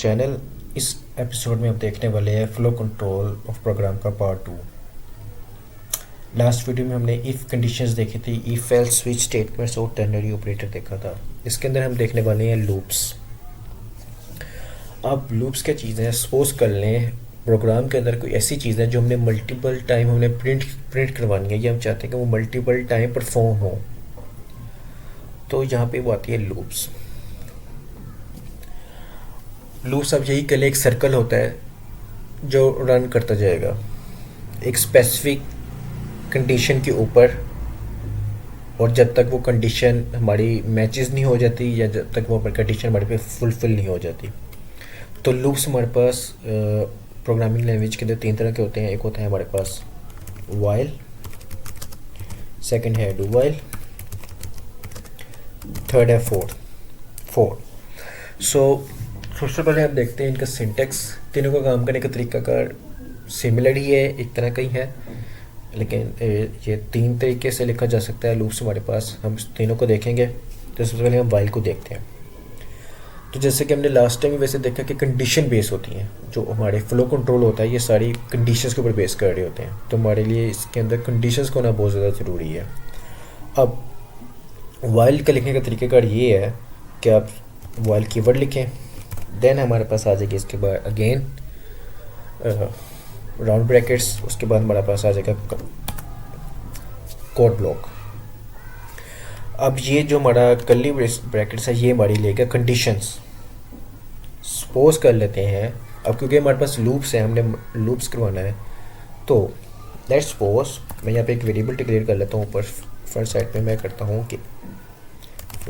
Channel. इस episode में हम देखने वाले हैं फ्लो कंट्रोल ऑफ प्रोग्राम का पार्ट 2। लास्ट वीडियो में हमने इफ़ कंडीशंस देखी थी, इफ़ एल्स स्विच स्टेटमेंट्स और टर्नरी ऑपरेटर देखा था। इसके अंदर हम देखने वाले हैं लूप्स। अब लूप्स क्या चीज़ है, सपोज कर लें प्रोग्राम के अंदर कोई ऐसी चीज़ है जो हमने मल्टीपल टाइम हमने प्रिंट करवानी है, या हम चाहते हैं कि वो मल्टीपल टाइम परफॉर्म हो, तो यहाँ पे वो आती है लूप्स। लूप्स अब यही कल एक सर्कल होता है जो रन करता जाएगा एक स्पेसिफिक कंडीशन के ऊपर, और जब तक वो कंडीशन हमारी मैचेस नहीं हो जाती या जब तक वो कंडीशन हमारे पे फुलफिल नहीं हो जाती। तो लूप्स हमारे पास प्रोग्रामिंग लैंग्वेज के अंदर तीन तरह के होते हैं। एक होता है हमारे पास वाइल, सेकंड है डू वाइल, थर्ड है फोर। सो सबसे पहले हम देखते हैं इनका सिंटेक्स। तीनों का काम करने का तरीका कार सिमिलर ही है, एक तरह का ही है, लेकिन ये तीन तरीके से लिखा जा सकता है लूप्स हमारे पास। हम तीनों को देखेंगे। तो सबसे पहले हम वाइल को देखते हैं। तो जैसे कि हमने लास्ट टाइम वैसे देखा कि कंडीशन बेस होती हैं, जो हमारे फ्लो कंट्रोल होता है ये सारी कंडीशंस के ऊपर बेस कर रहे होते हैं। तो हमारे लिए इसके अंदर कंडीशंस को होना बहुत ज़्यादा ज़रूरी है। अब वाइल का लिखने का तरीक़ाकार ये है कि आप वाइल कीवर्ड लिखें, देन हमारे पास आ जाएगी इसके बाद अगेन राउंड ब्रैकेट्स, उसके बाद हमारे पास आ जाएगा कोड ब्लॉक। अब ये जो हमारा कर्ली ब्रैकेट्स है ये हमारी लेगा कंडीशंस। सपोज कर लेते हैं, अब क्योंकि हमारे पास लूप्स है, हमने लूप्स करवाना है, तो लेट्स सपोज मैं यहाँ पे एक वेरिएबल डिक्लेयर कर लेता हूँ। ऊपर फ्रंट साइड पे मैं करता हूँ कि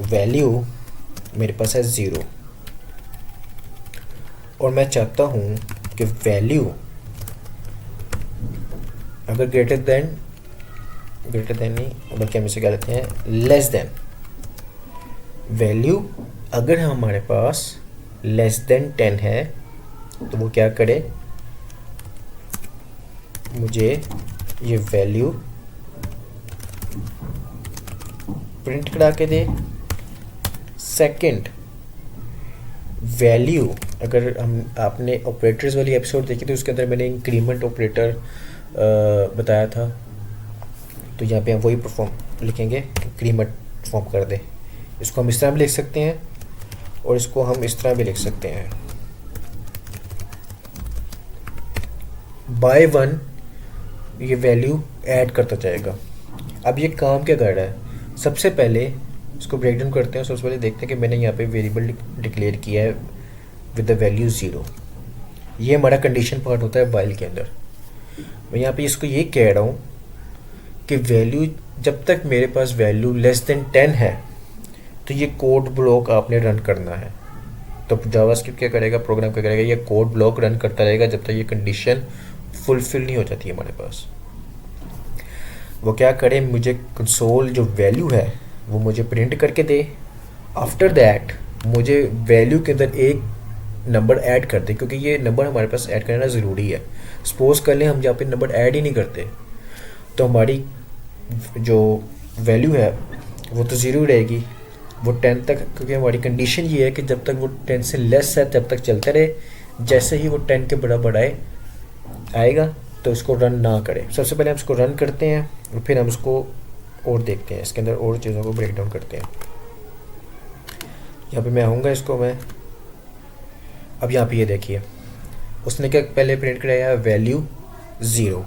वैल्यू मेरे पास है 0, और मैं चाहता हूँ कि वैल्यू अगर ग्रेटर देन नहीं, बल्कि हम इसे क्या लेते हैं लेस देन। वैल्यू अगर हमारे पास लेस देन 10 है तो वो क्या करे, मुझे ये वैल्यू प्रिंट करा के दे। सेकंड, वैल्यू अगर हम आपने ऑपरेटर्स वाली एपिसोड देखी थी, उसके अंदर मैंने इंक्रीमेंट ऑपरेटर बताया था। तो यहाँ पे हम वही परफॉर्म लिखेंगे, इंक्रीमेंट परफॉर्म कर दे। इसको हम इस तरह भी लिख सकते हैं और इसको हम इस तरह भी लिख सकते हैं, बाय 1 ये वैल्यू ऐड करता जाएगा। अब ये काम क्या कर रहा है, सबसे पहले इसको ब्रेक डाउन करते हैं। सबसे पहले देखते हैं कि मैंने यहाँ पे वेरिएबल डिक्लेयर किया है विद द वैल्यू 0। ये हमारा कंडीशन पार्ट होता है वाइल के अंदर। मैं यहाँ पे इसको ये कह रहा हूँ कि वैल्यू जब तक मेरे पास वैल्यू लेस देन 10 है तो ये कोड ब्लॉक आपने रन करना है। तो जावास्क्रिप्ट क्या करेगा, प्रोग्राम क्या करेगा, ये कोड ब्लॉक रन करता रहेगा जब तक ये कंडीशन फुलफिल नहीं हो जाती है हमारे पास। वो क्या करे, मुझे कंसोल जो वैल्यू है वो मुझे प्रिंट करके दे। आफ्टर दैट मुझे वैल्यू के अंदर एक नंबर ऐड कर दे, क्योंकि ये नंबर हमारे पास ऐड करना ज़रूरी है। सपोज कर लें हम यहाँ पे नंबर ऐड ही नहीं करते तो हमारी जो वैल्यू है वो तो 0 रहेगी, वो 10 तक, क्योंकि हमारी कंडीशन ये है कि जब तक वो 10 से लेस है तब तक चलते रहे। जैसे ही वो 10 के बराबर आएगा तो इसको रन ना करें। सबसे पहले हम इसको रन करते हैं और फिर हम इसको और देखते हैं, इसके अंदर और चीज़ों को ब्रेक डाउन करते हैं। यहाँ पे मैं आऊँगा, इसको मैं अब यहाँ पे ये देखिए उसने क्या पहले प्रिंट कराया वैल्यू 0,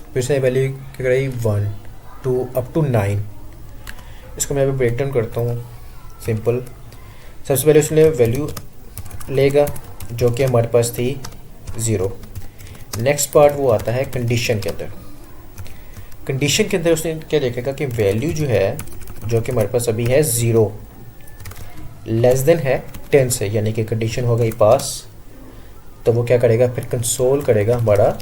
फिर उसने वैल्यू क्या कराई 1 2 अप टू 9। इसको मैं यहाँ पे ब्रेक डाउन करता हूँ सिंपल। सबसे पहले उसने वैल्यू लेगा जो कि हमारे पास थी 0। नेक्स्ट पार्ट वो आता है कंडीशन के अंदर। कंडीशन के अंदर उसने क्या देखेगा कि वैल्यू जो है जो कि हमारे पास अभी है 0 लेस देन है 10 से, यानी कि कंडीशन हो गई पास। तो वो क्या करेगा, फिर कंसोल करेगा हमारा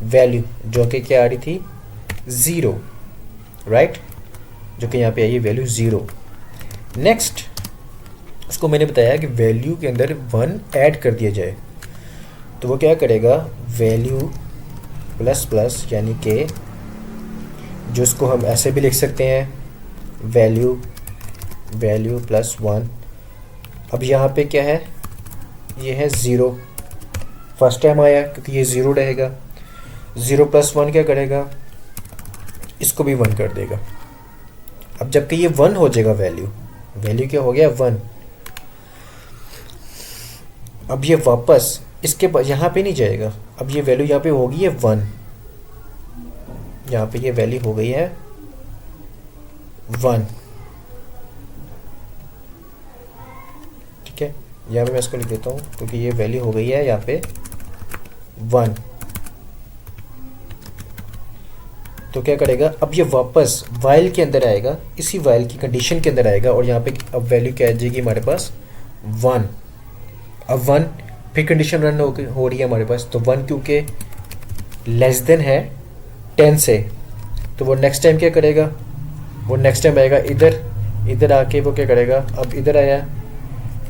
वैल्यू जो कि क्या आ रही थी 0, राइट, जो कि यहाँ पे आई वैल्यू 0। नेक्स्ट उसको मैंने बताया कि वैल्यू के अंदर 1 ऐड कर दिया जाए। तो वो क्या करेगा, वैल्यू प्लस प्लस, यानी कि जो इसको हम ऐसे भी लिख सकते हैं वैल्यू प्लस 1। अब यहाँ पे क्या है, ये है 0, फर्स्ट टाइम आया क्योंकि ये 0 रहेगा। 0 + 1 क्या करेगा, इसको भी 1 कर देगा। अब जबकि ये 1 हो जाएगा, वैल्यू क्या हो गया 1। अब ये वापस इसके यहाँ पे नहीं जाएगा, अब ये वैल्यू यहाँ पे होगी है 1, यहाँ पे ये वैल्यू हो गई है 1। ठीक है, यहाँ पे मैं इसको लिख देता हूँ क्योंकि ये वैल्यू हो गई है यहाँ पे 1। तो क्या करेगा, अब ये वापस वाइल के अंदर आएगा, इसी वाइल की कंडीशन के अंदर आएगा और यहाँ पे अब वैल्यू क्या आ जाएगी हमारे पास 1। अब 1 फिर कंडीशन रन हो रही है हमारे पास, तो 1 क्योंकि लेस देन है 10 से, तो वो नेक्स्ट टाइम क्या करेगा, वो नेक्स्ट टाइम आएगा इधर आके वो क्या करेगा, अब इधर आया,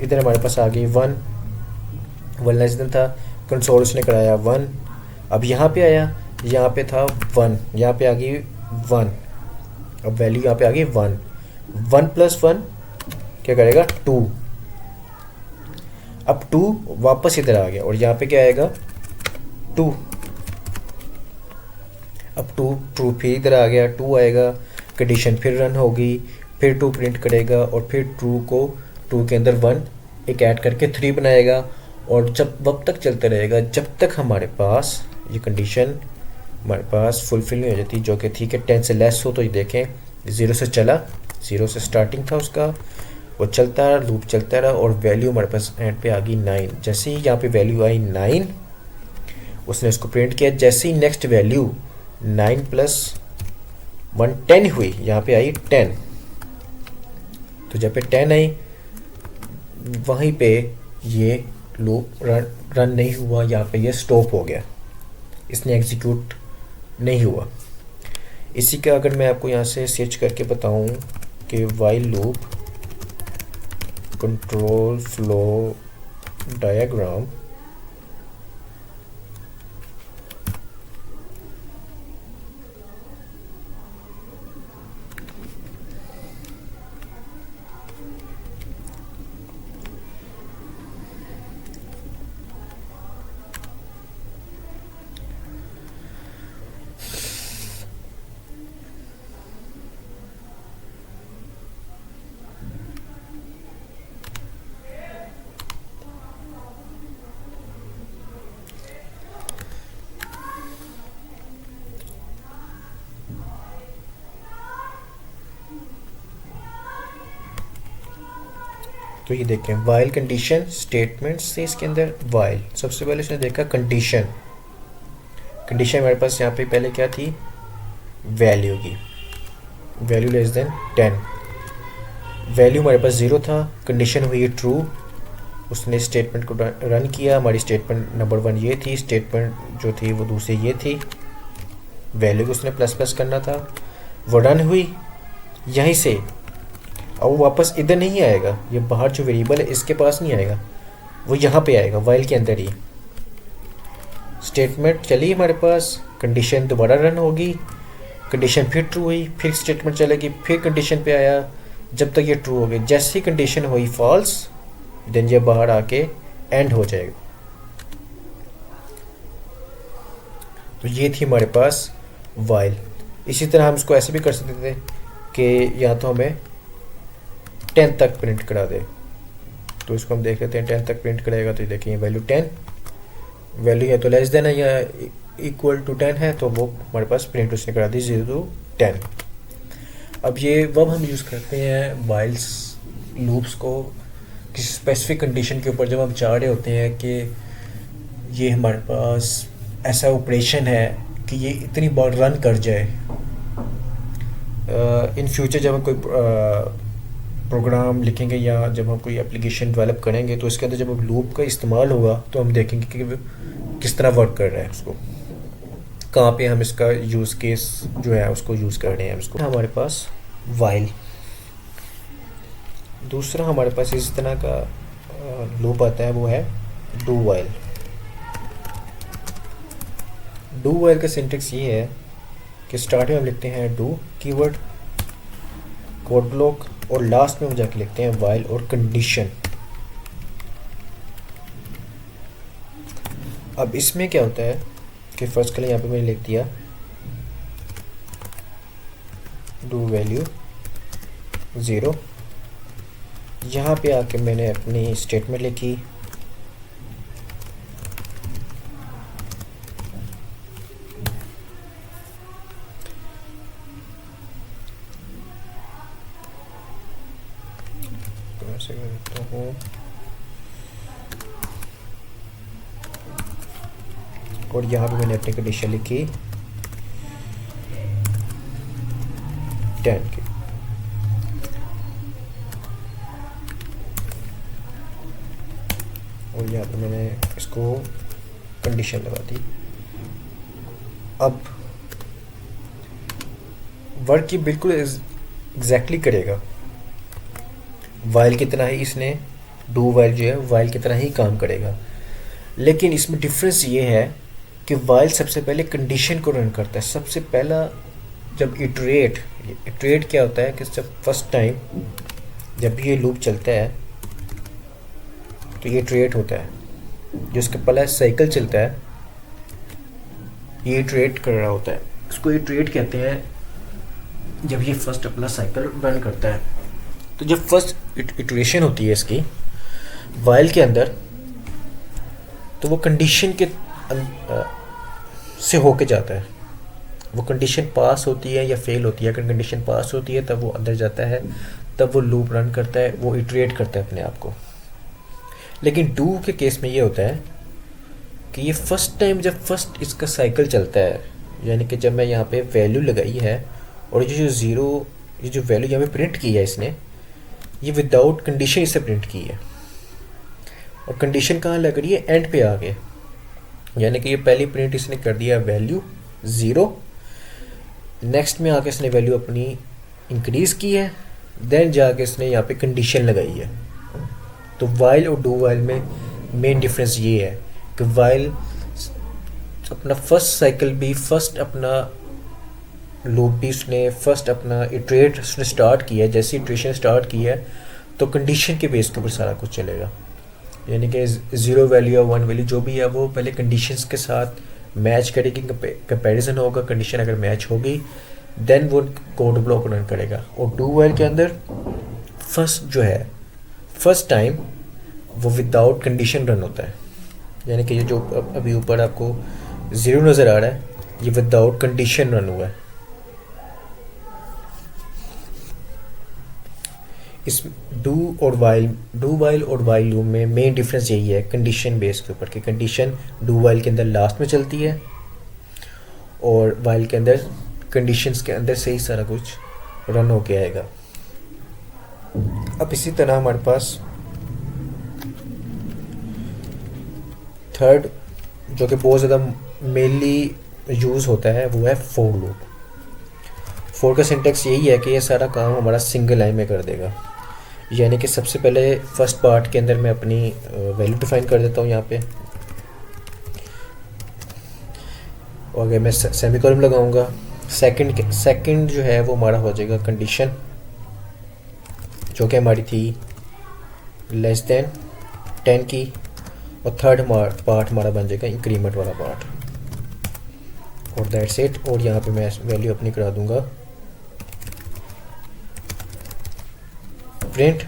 इधर हमारे पास आ गई 1 लेस देन था, कंसोल उसने कराया 1। अब यहाँ पे आया, यहाँ पे था 1, यहाँ पे आ गई 1, अब वैल्यू यहाँ पे आ गई 1। 1 + 1 क्या करेगा 2, अब 2 वापस इधर आ गया और यहाँ पे क्या आएगा 2। अब 2 ट्रू फिर इधर आ गया, 2 आएगा, कंडीशन फिर रन होगी, फिर 2 प्रिंट करेगा और फिर ट्रू को 2 के अंदर 1 एक ऐड करके 3 बनाएगा और जब वक्त तक चलता रहेगा जब तक हमारे पास ये कंडीशन हमारे पास फुलफिल नहीं हो जाती, जो कि ठीक है 10 से लेस हो। तो ये देखें 0 से चला, 0 से स्टार्टिंग था उसका, वो चलता रहा, लूप चलता रहा और वैल्यू हमारे पास एंड पे आ गई 9। जैसे ही यहाँ पे वैल्यू आई 9, उसने इसको प्रिंट किया। जैसे ही नेक्स्ट वैल्यू 9 + 1 10 हुई, यहाँ पे आई 10। तो जब पे 10 आई, वहीं पे ये लूप रन नहीं हुआ, यहाँ पे ये स्टॉप हो गया, इसने एग्जीक्यूट नहीं हुआ। इसी का अगर मैं आपको यहाँ से सर्च करके बताऊँ कि while loop control flow diagram, तो ये देखें वाइल कंडीशन स्टेटमेंट से इसके अंदर वाइल सबसे पहले इसने देखा कंडीशन हमारे पास यहाँ पे पहले क्या थी, वैल्यू की, वैल्यू लेस देन 10, वैल्यू हमारे पास 0 था, कंडीशन हुई ट्रू, उसने स्टेटमेंट को रन किया। हमारी स्टेटमेंट नंबर 1 ये थी, स्टेटमेंट जो थी वो दूसरी ये थी, वैल्यू को उसने ++ करना था, वो रन हुई यहीं से। अब वो वापस इधर नहीं आएगा, ये बाहर जो वेरिएबल है इसके पास नहीं आएगा, वो यहाँ पे आएगा वाइल के अंदर ही। स्टेटमेंट चली हमारे पास, कंडीशन दोबारा रन होगी, कंडीशन फिर ट्रू हुई, फिर स्टेटमेंट चलेगी, फिर कंडीशन पे आया जब तक ये ट्रू हो गई। जैसी कंडीशन हुई फॉल्स, देन ये बाहर आके एंड हो जाएगा। तो ये थी हमारे पास वाइल। इसी तरह हम इसको ऐसे भी कर सकते थे कि या तो हमें 10 तक प्रिंट करा दे, तो इसको हम देख लेते हैं 10 तक प्रिंट कराएगा। तो देखिए वैल्यू 10, वैल्यू या तो लेस देन है या इक्वल टू 10 है, तो वो हमारे पास प्रिंट उसने करा दी 0 to 10। अब ये वब हम यूज़ करते हैं वाइल्स लूप्स को किसी स्पेसिफिक कंडीशन के ऊपर, जब हम चाह रहे होते हैं कि ये हमारे पास ऐसा ऑपरेशन है कि ये इतनी बार रन कर जाए। इन फ्यूचर जब हम कोई प्रोग्राम लिखेंगे या जब हम कोई एप्लीकेशन डेवलप करेंगे, तो इसके अंदर जब लूप का इस्तेमाल होगा तो हम देखेंगे कि किस तरह वर्क कर रहा है, उसको कहाँ पे हम इसका यूज़ केस जो है उसको यूज़ कर रहे हैं उसको। हमारे पास वाइल, दूसरा हमारे पास इस तरह का लूप आता है, वो है डू वाइल। डू वाइल का सिंटेक्स ये है कि स्टार्ट में हम लिखते हैं डू कीवर्ड कोड ब्लॉक, और लास्ट में हम जाके लिखते हैं वाइल और कंडीशन। अब इसमें क्या होता है कि फर्स्ट के लिए यहाँ पे मैंने लिख दिया डू वैल्यू 0। यहाँ पे आके मैंने अपनी स्टेटमेंट लिखी तो ऐसे करता हूँ और यहाँ पे मैंने अपनी कंडीशन लिखी 10 की। और यहाँ पे मैंने इसको कंडीशन लगा दी। अब वर्क ये बिल्कुल एग्जैक्टली करेगा वाइल की तरह ही, इसने डू वाइल जो है वाइल की तरह ही काम करेगा, लेकिन इसमें डिफरेंस ये है कि वाइल सबसे पहले कंडीशन को रन करता है। सबसे पहला जब इटरेट क्या होता है कि जब फर्स्ट टाइम जब ये लूप चलता है तो ये इटरेट होता है, जो इसका पहला साइकिल चलता है ये इटरेट कर रहा होता है, इसको इटरेट कहते हैं जब ये फर्स्ट अपना साइकिल रन करता है। तो जब फर्स्ट इटरेशन होती है इसकी वाइल के अंदर, तो वो कंडीशन के से होके जाता है, वो कंडीशन पास होती है या फेल होती है। अगर कंडीशन पास होती है तब वो अंदर जाता है, तब वो लूप रन करता है, वो इटरेट करता है अपने आप को। लेकिन डू के केस में ये होता है कि ये फर्स्ट टाइम जब फर्स्ट इसका साइकिल चलता है, यानी कि जब मैं यहाँ पे वैल्यू लगाई है और ये जो ज़ीरो, ये जो वैल्यू यहाँ पे प्रिंट की है इसने, ये विदाउट कंडीशन इसे प्रिंट की है। और कंडीशन कहाँ लग रही है? एंड पे आके, यानी कि ये पहली प्रिंट इसने कर दिया वैल्यू 0, नेक्स्ट में आके इसने वैल्यू अपनी इंक्रीज़ की है, देन जाके इसने यहाँ पे कंडीशन लगाई है। तो वाइल और डू वाइल में मेन डिफरेंस ये है कि वाइल अपना फर्स्ट साइकिल भी, फर्स्ट अपना लूप भी उसने फर्स्ट अपना इटरेट उसने स्टार्ट किया है। जैसे इटरेशन स्टार्ट की है तो कंडीशन के बेस के ऊपर सारा कुछ चलेगा, यानी कि 0 वैल्यू या 1 वैल्यू जो भी है वो पहले कंडीशंस के साथ मैच करेगी, कंपैरिजन होगा, कंडीशन अगर मैच होगी देन वो कोड ब्लॉक रन करेगा। और डू वाइल के अंदर फर्स्ट जो है फर्स्ट टाइम वो विदाउट कंडीशन रन होता है, यानी कि ये जो अभी ऊपर आपको 0 नज़र आ रहा है ये विदाउट कंडीशन रन हुआ है। इस डू वाइल और वाइल लूप में मेन डिफरेंस यही है कंडीशन बेस के ऊपर, कि कंडीशन डू वाइल के अंदर लास्ट में चलती है और वाइल के अंदर कंडीशंस के अंदर से ही सारा कुछ रन होके आएगा। अब इसी तरह हमारे पास थर्ड जो कि बहुत ज़्यादा मेनली यूज़ होता है वो है फॉर लूप। फॉर का सिंटेक्स यही है कि ये सारा काम हमारा सिंगल लाइन में कर देगा, यानी कि सबसे पहले फर्स्ट पार्ट के अंदर मैं अपनी वैल्यू डिफाइन कर देता हूँ यहाँ पे, और अगर मैं सेमीकोलन लगाऊंगा सेकंड जो है वो हमारा हो जाएगा कंडीशन, जो कि हमारी थी लेस देन 10 की, और थर्ड पार्ट हमारा बन जाएगा इंक्रीमेंट वाला पार्ट, और दैट्स इट। और यहाँ पे मैं वैल्यू अपनी करा दूंगा प्रिंट,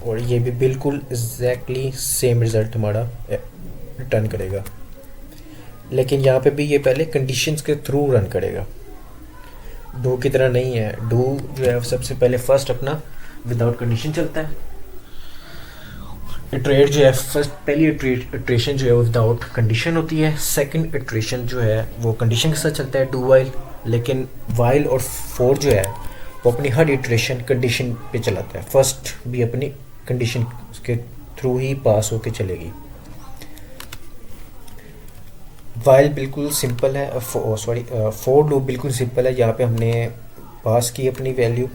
और ये भी बिल्कुल एग्जैक्टली सेम रिज़ल्ट हमारा रिटर्न करेगा, लेकिन यहाँ पे भी ये पहले कंडीशंस के थ्रू रन करेगा। डू की तरह नहीं है, डू जो है सबसे पहले फर्स्ट अपना विदाउट कंडीशन चलता है, इटरेट जो है फर्स्ट पहली इटरेशन जो है वो विदाउट कंडीशन होती है, सेकंड इटरेशन जो है वो कंडीशन के साथ चलता है डू वाइल, लेकिन वाइल और फोर जो है वो अपनी हर इटरेशन कंडीशन पे चलाता है, फर्स्ट भी अपनी कंडीशन के थ्रू ही पास होके चलेगी। वाइल बिल्कुल सिंपल है, फोर लूप बिल्कुल सिंपल है। यहाँ पे हमने पास की अपनी वैल्यू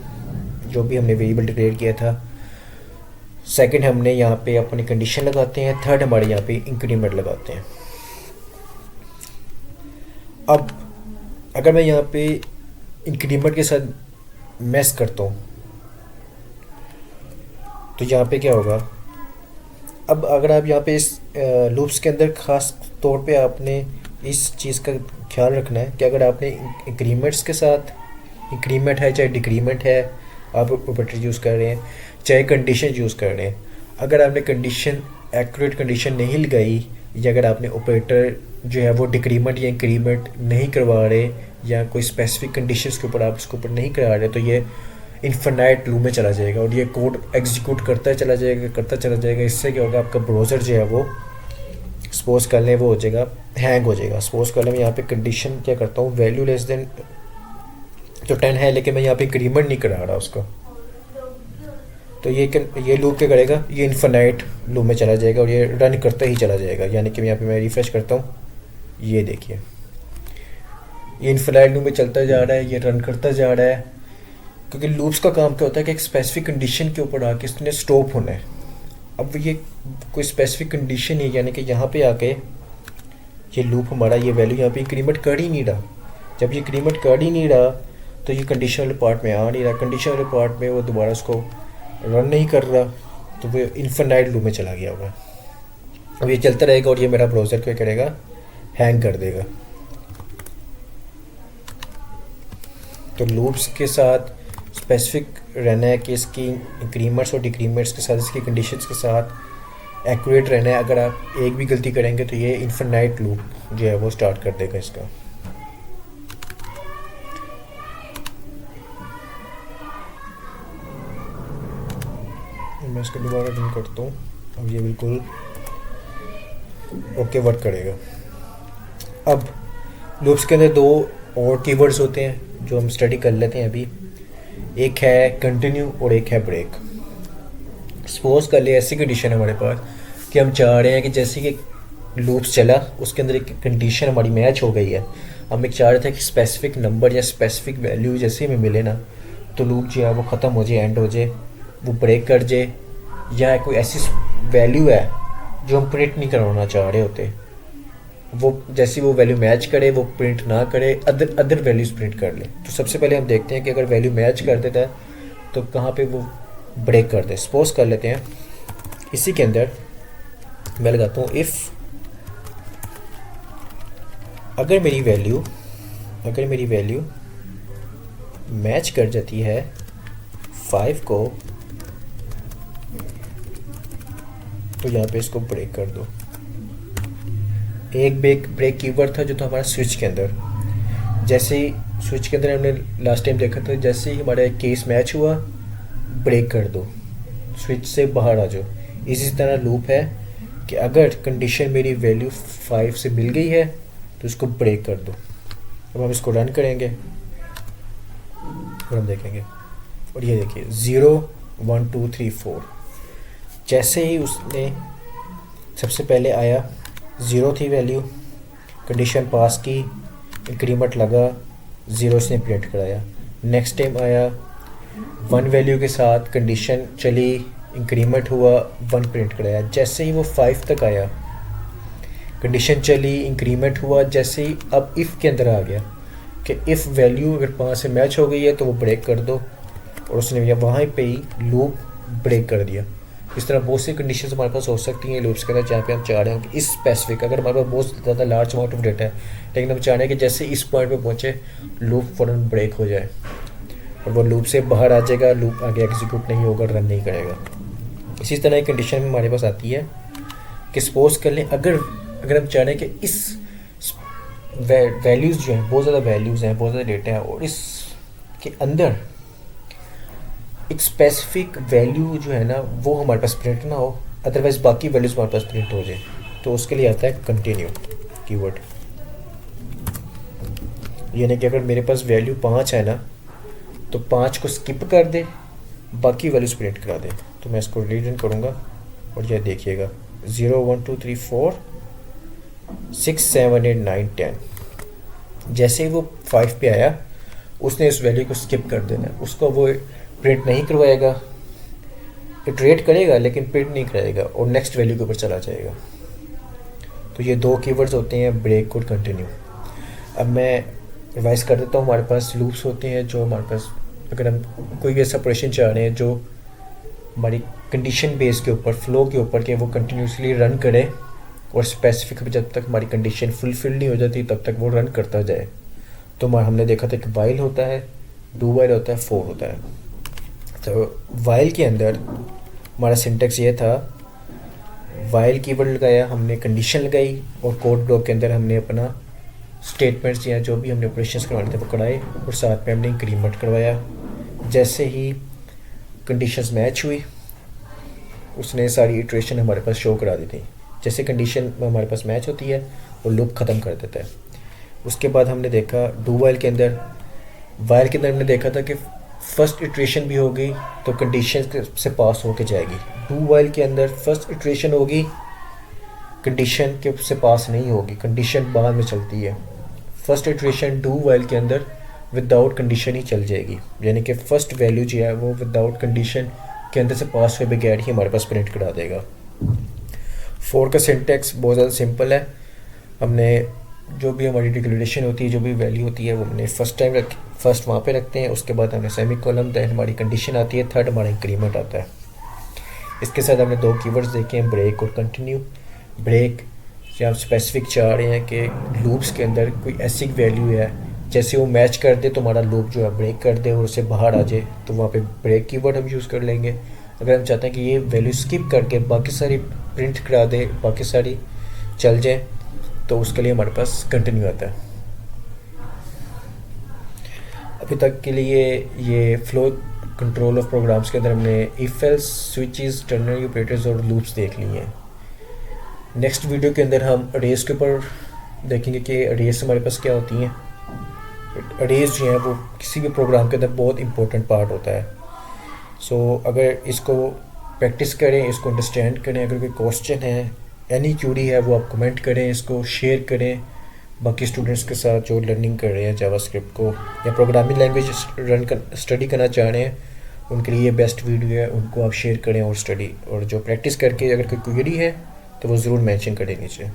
जो भी हमने वेरिएबल डिक्लेयर किया था, सेकंड हमने यहाँ पे अपनी कंडीशन लगाते हैं, थर्ड हमारे यहाँ पे इंक्रीमेंट लगाते हैं। अब अगर मैं यहाँ पे इंक्रीमेंट के साथ मैस करता हूँ तो यहाँ पे क्या होगा, अब अगर आप यहाँ पे इस लूप्स के अंदर ख़ास तौर पे आपने इस चीज़ का ख्याल रखना है कि अगर आपने इंक्रीमेंट्स के साथ, इंक्रीमेंट है चाहे डिक्रीमेंट है, आप ऑपरेटर यूज़ कर रहे हैं, चाहे कंडीशन यूज़ कर रहे हैं, अगर आपने कंडीशन एक्यूरेट कंडीशन नहीं लगाई, या अगर आपने ऑपरेटर जो है वो डिक्रीमेंट या इंक्रीमेंट नहीं करवा रहे, या कोई स्पेसिफिक कंडीशंस के ऊपर आप उसके ऊपर नहीं करा रहे, तो ये इन्फिनाइट लूप में चला जाएगा और ये कोड एग्जीक्यूट करता चला जाएगा, करता चला जाएगा। इससे क्या होगा, आपका ब्राउज़र जो है वो सपोज कर लें वो हो जाएगा, हैंग हो जाएगा। सपोज कर लें मैं यहाँ पे कंडीशन क्या करता हूँ, वैल्यू लेस देन तो 10 है, लेकिन मैं यहाँ पे इंक्रीमेंट नहीं करा रहा उसका, तो ये लूप क्या करेगा, ये इन्फिनाइट लूप में चला जाएगा और ये रन करता ही चला जाएगा। यानी कि यहाँ पे मैं रिफ्रेश करता हूँ, ये देखिए ये इन्फिनाइट लूप में चलता जा रहा है, ये रन करता जा रहा है। क्योंकि लूप्स का काम क्या होता है कि एक स्पेसिफिक कंडीशन के ऊपर आके इसने स्टॉप होना है। अब ये कोई स्पेसिफिक कंडीशन है, यानी कि यहाँ पे आके ये लूप हमारा ये वैल्यू यहाँ पे इंक्रीमेंट कर ही नहीं रहा। जब ये इंक्रीमेंट कर ही नहीं रहा तो ये कंडीशन वाले पार्ट में आ नहीं रहा, कंडीशन वाले पार्ट में वो दोबारा उसको रन नहीं कर रहा, तो वो इन्फिनाइट लूप में चला गया होगा। अब ये चलता रहेगा और ये मेरा ब्राउज़र क्या करेगा, हैंग कर देगा। तो लूप्स के साथ स्पेसिफिक रहना है कि इसकी इंक्रीमेंट्स और डिक्रीमेंट्स के साथ, इसकी कंडीशंस के साथ एक्यूरेट रहना है। अगर आप एक भी गलती करेंगे तो ये इन्फिनाइट लूप जो है वो स्टार्ट कर देगा इसका। मैं इसको दोबारा रन करता हूँ, अब ये बिल्कुल ओके वर्क करेगा। अब लूप्स के अंदर दो और कीवर्ड्स होते हैं जो हम स्टडी कर लेते हैं अभी। एक है कंटिन्यू और एक है ब्रेक। सपोज कर ले ऐसी कंडीशन है हमारे पास कि हम चाह रहे हैं कि जैसे कि लूप्स चला उसके अंदर एक कंडीशन हमारी मैच हो गई है, हम एक चाह रहे थे कि स्पेसिफिक नंबर या स्पेसिफिक वैल्यू जैसे हमें मिले ना तो लूप जो है वो ख़त्म हो जाए, एंड हो जाए, वो ब्रेक कर जाए, या कोई ऐसी वैल्यू है जो हम प्रिंट नहीं करवाना चाह रहे होते, वो जैसी वो वैल्यू मैच करे वो प्रिंट ना करे, अदर वैल्यूज़ प्रिंट कर ले। तो सबसे पहले हम देखते हैं कि अगर वैल्यू मैच कर देता है तो कहाँ पे वो ब्रेक कर दे। सपोज कर लेते हैं इसी के अंदर मैं लगाता हूँ इफ़ अगर मेरी वैल्यू मैच कर जाती है 5 को, तो यहाँ पे इसको ब्रेक कर दो। एक ब्रेक कीवर्ड था जो था हमारा स्विच के अंदर। जैसे ही स्विच के अंदर हमने लास्ट टाइम देखा था, जैसे ही हमारा केस मैच हुआ ब्रेक कर दो, स्विच से बाहर आ जाओ। इसी तरह लूप है कि अगर कंडीशन मेरी वैल्यू 5 से मिल गई है तो इसको ब्रेक कर दो। अब हम इसको रन करेंगे और हम देखेंगे, और ये देखिए 0 1 2 3 4। जैसे ही उसने सबसे पहले आया 0 थी वैल्यू, कंडीशन पास की, इंक्रीमेंट लगा, 0 से प्रिंट कराया। नेक्स्ट टाइम आया 1 वैल्यू के साथ कंडीशन चली, इंक्रीमेंट हुआ, 1 प्रिंट कराया। जैसे ही वो 5 तक आया कंडीशन चली, इंक्रीमेंट हुआ। जैसे ही अब इफ़ के अंदर आ गया कि इफ़ वैल्यू अगर 5 से मैच हो गई है तो वो ब्रेक कर दो, और उसने वहाँ पे ही लूप ब्रेक कर दिया। इस तरह बहुत सी कंडीशंस हमारे पास हो सकती हैं लूप्स के अंदर, जहाँ पे हम चाह रहे हैं कि इस स्पेसिफिक, अगर हमारे पास बहुत ज़्यादा लार्ज अमाउंट ऑफ डेटा है लेकिन हम चाह रहे हैं कि जैसे इस पॉइंट पे पहुँचे लूप फ़ौरन ब्रेक हो जाए और वो लूप से बाहर आ जाएगा, लूप आगे एग्जीक्यूट नहीं होगा, रन नहीं करेगा। इसी तरह एक कंडीशन हमारे पास आती है कि सपोज कर लें अगर हम चाह रहे हैं कि इस वैल्यूज़ जो हैं, बहुत ज़्यादा वैल्यूज़ हैं, बहुत ज़्यादा डेटा है, और इसके अंदर एक स्पेसिफिक वैल्यू जो है ना वो हमारे पास प्रिंट ना हो, अदरवाइज़ बाकी वैल्यूज़ हमारे पास प्रिंट हो जाए, तो उसके लिए आता है कंटिन्यू कीवर्ड। यानी कि अगर मेरे पास वैल्यू 5 है ना तो 5 को स्किप कर दे, बाकी वैल्यूज़ प्रिंट करा दे। तो मैं इसको रीड करूँगा और यह देखिएगा 0 1 2 3 4 6 7 8 9 10। जैसे ही वो 5 पे आया उसने इस वैल्यू को स्किप कर देना, उसको वो प्रिंट नहीं करवाएगा, इटरेट करेगा लेकिन प्रिंट नहीं कराएगा और नेक्स्ट वैल्यू के ऊपर चला जाएगा। तो ये दो कीवर्ड्स होते हैं, ब्रेक और कंटिन्यू। अब मैं रिवाइज कर देता हूँ। हमारे पास लूप्स होते हैं जो हमारे पास, अगर हम कोई भी ऐसा ऑपरेशन चाह रहे हैं जो हमारी कंडीशन बेस के ऊपर, फ्लो के ऊपर, कि वो कंटिन्यूसली रन करे और स्पेसिफिक जब तक हमारी कंडीशन फुलफिल नहीं हो जाती तब तक वो रन करता जाए। तो हमने देखा था कि वाइल होता है, डू वाइल होता है, फोर होता है। तो वाइल के अंदर हमारा सिंटेक्स ये था, वाइल कीवर्ड लगाया, हमने कंडीशन लगाई और कोड ब्लॉक के अंदर हमने अपना स्टेटमेंट्स या जो भी हमने ऑपरेशंस करवाने थे वो कराए और साथ में हमने इंक्रीमेंट करवाया। जैसे ही कंडीशंस मैच हुई उसने सारी इटरेशन हमारे पास शो करा दी थी। जैसे कंडीशन हमारे पास मैच होती है वो लूप ख़त्म कर देता है। उसके बाद हमने देखा डू वाइल के अंदर, वाइल के अंदर हमने देखा था कि फर्स्ट इटरेशन भी होगी तो कंडीशन से पास होके जाएगी। डू वाइल के अंदर फर्स्ट इटरेशन होगी, कंडीशन के से पास नहीं होगी, कंडीशन बाद में चलती है। फर्स्ट इटरेशन डू वाइल के अंदर विदाउट कंडीशन ही चल जाएगी, यानी कि फ़र्स्ट वैल्यू जो है वो विदाउट कंडीशन के अंदर से पास हुए बगैर ही हमारे पास प्रिंट करा देगा। फोर का सिंटेक्स बहुत ज़्यादा सिंपल है। हमने जो भी हमारी डिक्लेरेशन होती है, जो भी वैल्यू होती है, वो हमने फर्स्ट वहाँ पे रखते हैं। उसके बाद हमने सेमी कॉलम, दैन हमारी कंडीशन आती है, थर्ड हमारा इंक्रीमेंट आता है। इसके साथ हमने दो कीवर्ड्स देखे हैं, ब्रेक और कंटिन्यू। ब्रेक से हम स्पेसिफिक चाह रहे हैं कि लूप्स के अंदर कोई ऐसी वैल्यू है जैसे वो मैच कर दे तो हमारा लूप जो है ब्रेक कर दे और उससे बाहर आ जाए, तो वहाँ पे ब्रेक कीवर्ड हम यूज़ कर लेंगे। अगर हम चाहते हैं कि ये वैल्यू स्किप करके बाकी सारी प्रिंट करा दे, बाकी सारी चल जाए, तो उसके लिए हमारे पास कंटिन्यू आता है। अभी तक के लिए ये फ्लो कंट्रोल ऑफ प्रोग्राम्स के अंदर हमने if else, switches, ternary operators और लूप्स देख लिए हैं। नेक्स्ट वीडियो के अंदर हम अरेज के ऊपर देखेंगे कि अरेज हमारे पास क्या होती हैं। अरेज जो है वो किसी भी प्रोग्राम के अंदर बहुत इंपॉर्टेंट पार्ट होता है। सो अगर इसको प्रैक्टिस करें, इसको अंडरस्टैंड करें, अगर कोई क्वेश्चन है, एनी क्यूरी है, वो आप कमेंट करें, इसको शेयर करें बाकी स्टूडेंट्स के साथ जो लर्निंग कर रहे हैं जावास्क्रिप्ट को या प्रोग्रामिंग लैंग्वेज स्टडी करना चाह रहे हैं। उनके लिए ये बेस्ट वीडियो है, उनको आप शेयर करें और स्टडी और जो प्रैक्टिस करके अगर कोई क्वेरी है तो वो ज़रूर मेंशन करें नीचे।